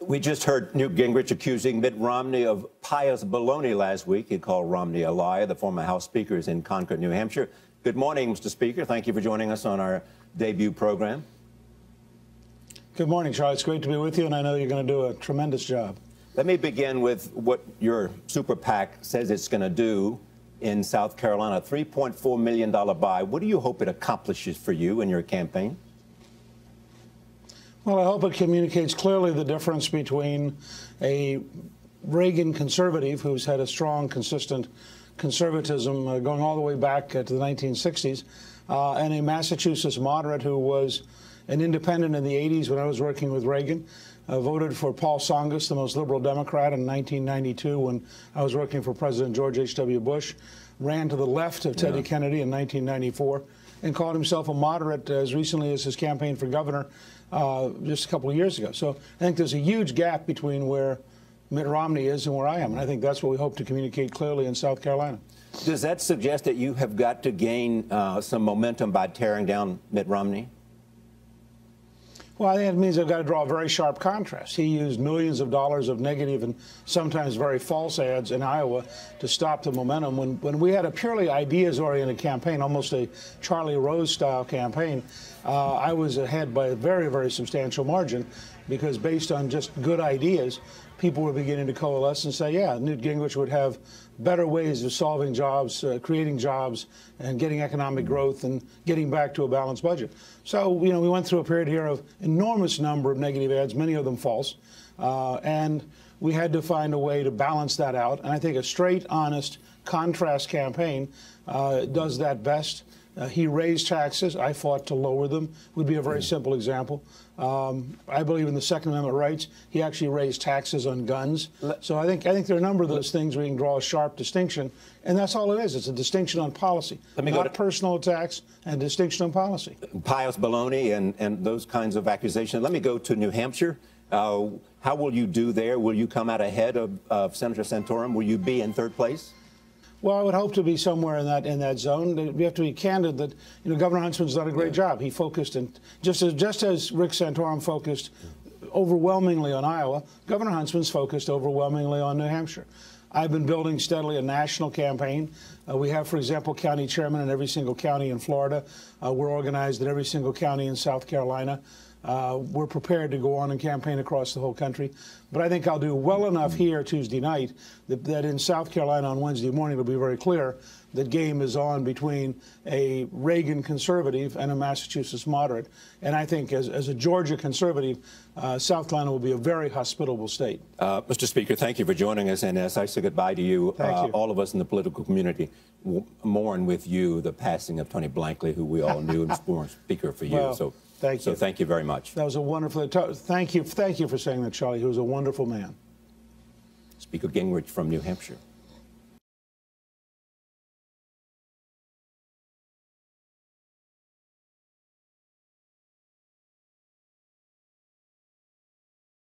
We just heard Newt Gingrich accusing Mitt Romney of pious baloney last week. He called Romney a liar. The former House Speaker is in Concord, New Hampshire. Good morning, Mr. Speaker. Thank you for joining us on our debut program. Good morning, Charlie. It's great to be with you, and I know you're going to do a tremendous job. Let me begin with what your super PAC says it's going to do in South Carolina, a $3.4 million buy. What do you hope it accomplishes for you in your campaign? Well, I hope it communicates clearly the difference between a Reagan conservative who's had a strong, consistent conservatism going all the way back to the 1960s, and a Massachusetts moderate who was an independent in the 80s when I was working with Reagan, voted for Paul Tsongas, the most liberal Democrat, in 1992 when I was working for President George H.W. Bush, ran to the left of Teddy Kennedy in 1994, and called himself a moderate as recently as his campaign for governor just a couple of years ago. So I think there's a huge gap between where Mitt Romney is and where I am, and I think that's what we hope to communicate clearly in South Carolina. Does that suggest that you have got to gain some momentum by tearing down Mitt Romney? Well, I think it means I've got to draw a very sharp contrast. He used millions of dollars of negative and sometimes very false ads in Iowa to stop the momentum. When we had a purely ideas-oriented campaign, almost a Charlie Rose-style campaign, I was ahead by a very, very substantial margin because based on just good ideas, people were beginning to coalesce and say, yeah, Newt Gingrich would have better ways of solving jobs, creating jobs, and getting economic growth and getting back to a balanced budget. So, you know, we went through a period here of enormous number of negative ads, many of them false, and we had to find a way to balance that out. And I think a straight, honest, contrast campaign does that best. He raised taxes. I fought to lower them. Would be a very simple example. I believe in the Second Amendment rights. He actually raised taxes on guns. So I think there are a number of those things where you can draw a sharp distinction, and that's all it is. It's a distinction on policy, not personal attacks, and distinction on policy. Pious baloney and those kinds of accusations. Let me go to New Hampshire. How will you do there? Will you come out ahead of Senator Santorum? Will you be in third place? Well, I would hope to be somewhere in that zone. We have to be candid that Governor Huntsman's done a great job. He focused, and just as Rick Santorum focused overwhelmingly on Iowa, Governor Huntsman's focused overwhelmingly on New Hampshire. I've been building steadily a national campaign. We have, for example, county chairmen in every single county in Florida. We're organized in every single county in South Carolina. We're prepared to go on and campaign across the whole country. But I think I'll do well enough here Tuesday night that in South Carolina on Wednesday morning it'll be very clear that game is on between a Reagan conservative and a Massachusetts moderate. And I think as a Georgia conservative, South Carolina will be a very hospitable state. Mr. Speaker, thank you for joining us. And as I say goodbye to you, all of us in the political community mourn with you the passing of Tony Blankley, who we all knew was former Speaker for you. Well, thank you. So thank you very much. That was a wonderful. Thank you for saying that, Charlie. He was a wonderful man. Speaker Gingrich from New Hampshire.